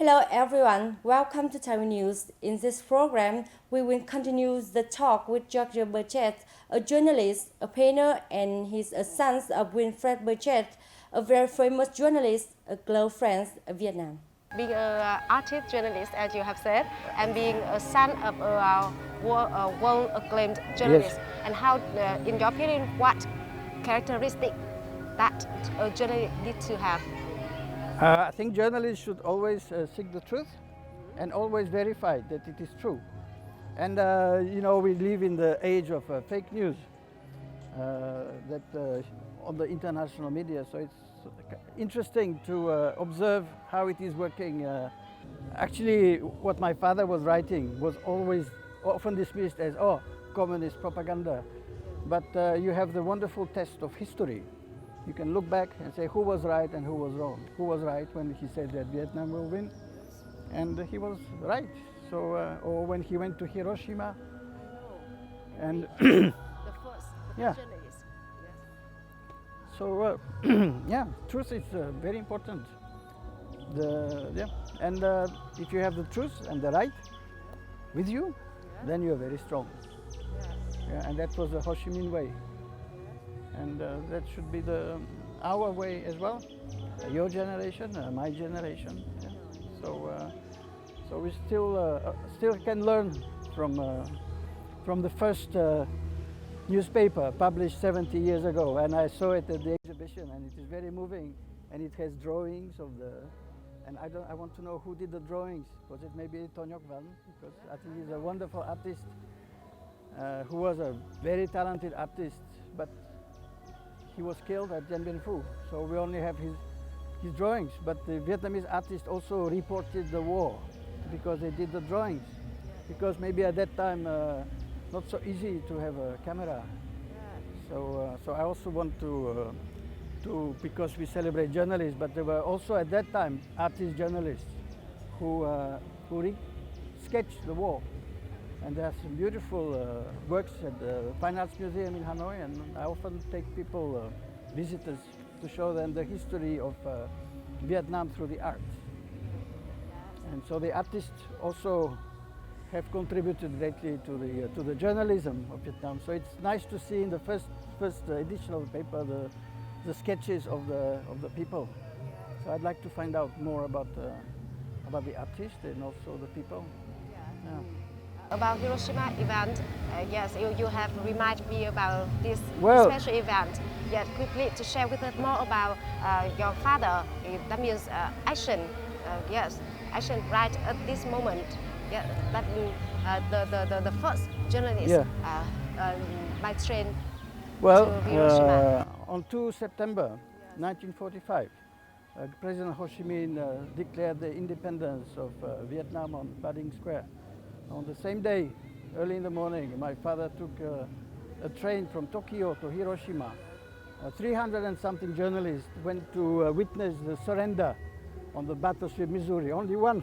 Hello everyone, welcome to Taiwan News. In this program, we will continue the talk with George Burchett, a journalist, a painter, and his son of Winfred Burchett, a very famous journalist, a close friend of Vietnam. Being an artist journalist, as you have said, and being a son of a world-acclaimed journalist, Yes. and how, in your opinion, what characteristic that a journalist needs to have? I think journalists should always seek the truth and always verify that it is true. And we live in the age of fake news on the international media, so it's interesting to observe how it is working. Actually, what my father was writing was always often dismissed as, communist propaganda. But you have the wonderful test of history. You can look back and say who was right and who was wrong. Who was right when he said that Vietnam will win, and he was right. So, or when he went to Hiroshima, and The first Yeah. journalist. Yes. so yeah, truth is very important. And if you have the truth and the right with you, then you are very strong. Yeah, and that was the Ho Chi Minh way. And that should be our way as well. Your generation, my generation. Yeah. So we still can learn from the first newspaper published 70 years ago, and I saw it at the exhibition, and it is very moving, and it has drawings of the. And I want to know who did the drawings. Was it maybe Tonyok Van? Because I think he's a wonderful artist who was a very talented artist, but he was killed at Dien Bien Phu, so we only have his drawings. But the Vietnamese artist also reported the war because they did the drawings. Because maybe at that time not so easy to have a camera. So I also want to because we celebrate journalists, but there were also at that time artist journalists who sketched the war. And there are some beautiful works at the Fine Arts Museum in Hanoi, and I often take people, visitors, to show them the history of Vietnam through the art. And so the artists also have contributed greatly to the journalism of Vietnam. So it's nice to see in the first edition of the paper the sketches of the people. So I'd like to find out more about the artists and also the people. Yeah. About Hiroshima event, yes, you have reminded me about this special event. Yes, quickly to share with us more about your father. That means action. Yes, action right at this moment. Yeah, that means the first journalist by train to Hiroshima. On 2 September 1945, President Ho Chi Minh declared the independence of Vietnam on Ba Dinh Square. On the same day, early in the morning, my father took a train from Tokyo to Hiroshima. 300 and something journalists went to witness the surrender on the battleship Missouri, only one.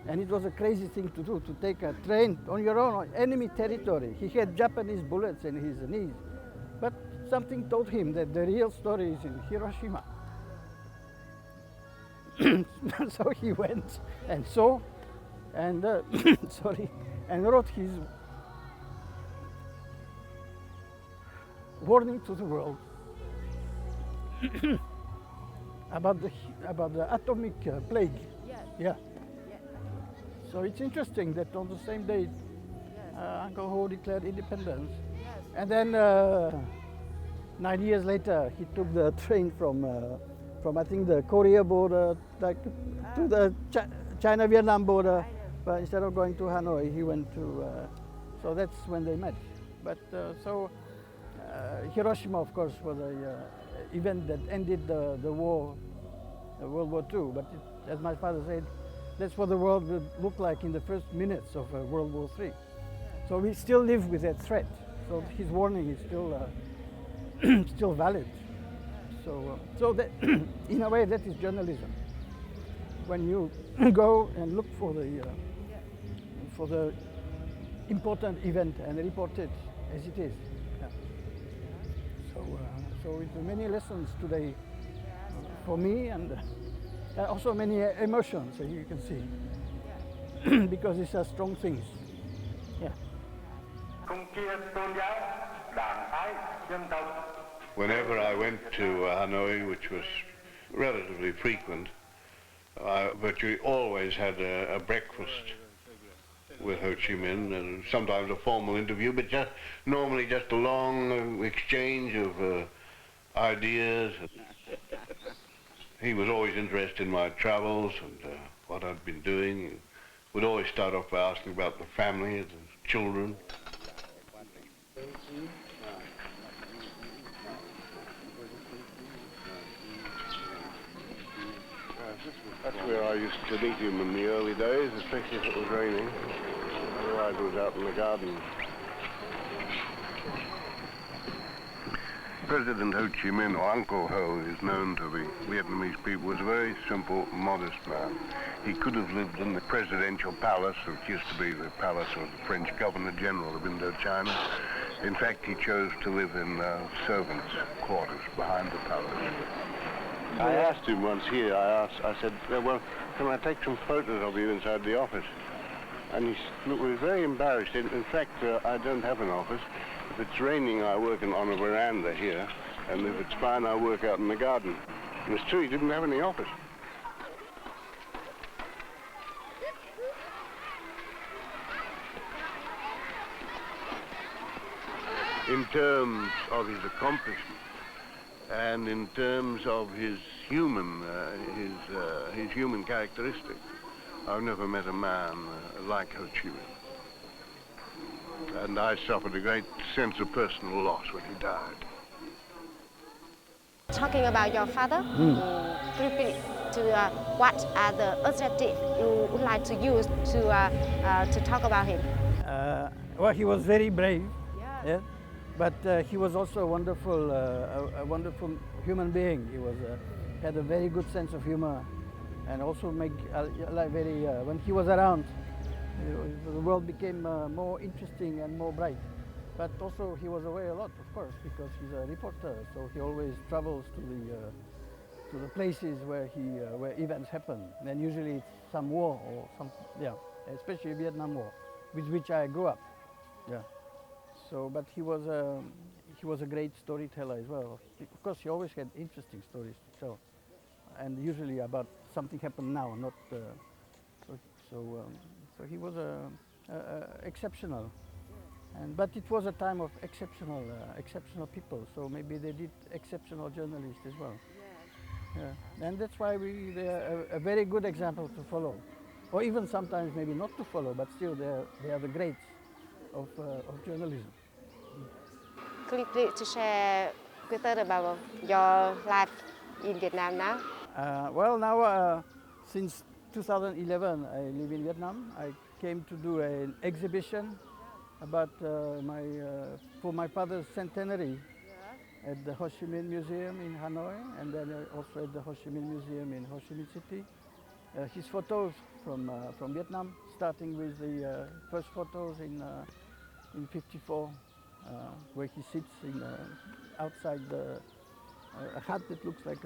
And it was a crazy thing to do, to take a train on your own, on enemy territory. He had Japanese bullets in his knees. But something told him that the real story is in Hiroshima. So he went and saw, and and wrote his warning to the world about the atomic plague. Yes. Yeah. So it's interesting that on the same day, Uncle Ho declared independence, and then 9 years later he took the train from I think the Korea border, to the China-Vietnam border. But instead of going to Hanoi, he went to, so that's when they met. But Hiroshima, of course, was an event that ended the war, World War II. But as my father said, that's what the world would look like in the first minutes of World War III. So we still live with that threat. So his warning is still still valid. So that in a way, that is journalism. When you go and look for the important event and report it as it is. Yeah. So it's many lessons today for me, and Also many emotions, as you can see, because these are strong things. Yeah. Whenever I went to Hanoi, which was relatively frequent, but we always had a breakfast with Ho Chi Minh, and sometimes a formal interview, but normally just a long exchange of ideas. He was always interested in my travels and what I'd been doing. He would always start off by asking about the family, the children. That's where I used to meet him in the early days, especially if it was raining. Otherwise it was out in the garden. President Ho Chi Minh, or Uncle Ho, is known to the Vietnamese people as a very simple, modest man. He could have lived in the presidential palace, which used to be the palace of the French Governor General of Indochina. In fact, he chose to live in servants' quarters behind the palace. I asked him once here, I said, well, can I take some photos of you inside the office? And he was very embarrassed. In fact, I don't have an office. If it's raining, I work on a veranda here, and if it's fine, I work out in the garden. And it's true, he didn't have any office. In terms of his accomplishments, and in terms of his human characteristics, I've never met a man like Ho Chi Minh. And I suffered a great sense of personal loss when he died. Talking about your father, could you please what are the adjectives you would like to use to talk about him? Well, he was very brave, yeah. But he was also a wonderful human being. He had a very good sense of humor, and also when he was around, the world became more interesting and more bright. But also he was away a lot, of course, because he's a reporter, so he always travels to the places where events happen. And usually it's some war or especially Vietnam War, with which I grew up. Yeah. So, but he was a great storyteller as well. Of course, he always had interesting stories to tell, and usually about something happened now, not. So he was exceptional, but it was a time of exceptional people. So maybe they did exceptional journalists as well. Yeah, and that's why they are a very good example to follow, or even sometimes maybe not to follow, but still they are the greats of journalism. Could you please share with us about your life in Vietnam now? Well, now since 2011, I live in Vietnam. I came to do an exhibition about for my father's centenary at the Ho Chi Minh Museum in Hanoi, and then also at the Ho Chi Minh Museum in Ho Chi Minh City. His photos from Vietnam, starting with the first photos in '54, where he sits outside a hut that looks like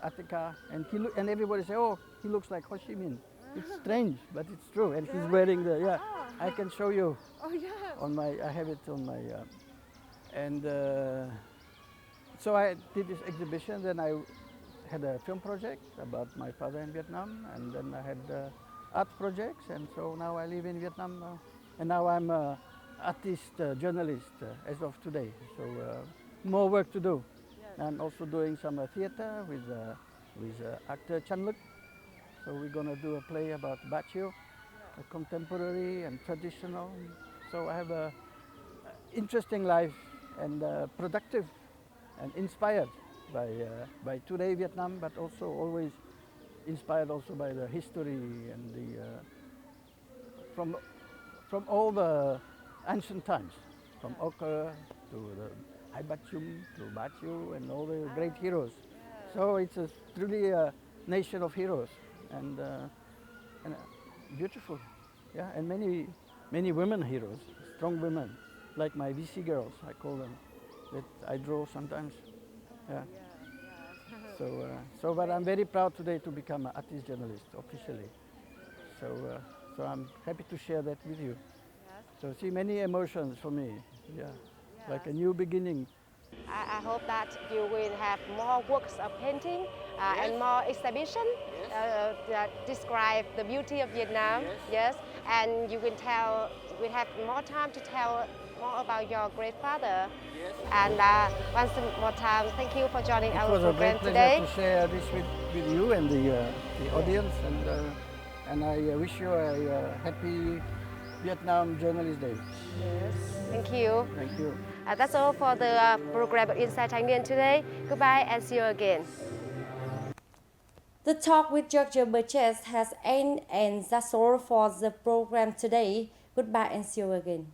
Attica, and everybody say, "Oh, he looks like Ho Chi Minh." It's strange, but it's true, and he's wearing the I can show you. Oh yes. I have it on my and so I did this exhibition. Then I had a film project about my father in Vietnam, and then I had art projects, and so now I live in Vietnam, and now I'm an artist journalist as of today. So more work to do. I'm also doing some theater with actor Chan Luk. So we're going to do a play about Ba Chiu, contemporary and traditional. So I have a interesting life, and productive and inspired by today Vietnam, but also always inspired also by the history and from all the ancient times, from Oka to the Hai Ba Chung to Ba Chiu and all the great heroes. So it's truly a nation of heroes, and beautiful, yeah, and many women heroes, strong women, like my VC girls, I call them, that I draw sometimes. Yeah. But I'm very proud today to become an artist journalist officially. So I'm happy to share that with you. So see many emotions for me, like a new beginning. I hope that you will have more works of painting and more exhibition that describe the beauty of Vietnam. Yes, and you will have more time to tell more about your great father. Yes. And once more time, thank you for joining our program today. It was a great pleasure to share this with you and the audience, and I wish you a happy Vietnam Journalist Day. Yes, thank you. Thank you. That's all for the program of Inside Thái Nguyên today. Goodbye and see you again. The talk with Dr. Burchett has ended, and that's all for the program today. Goodbye and see you again.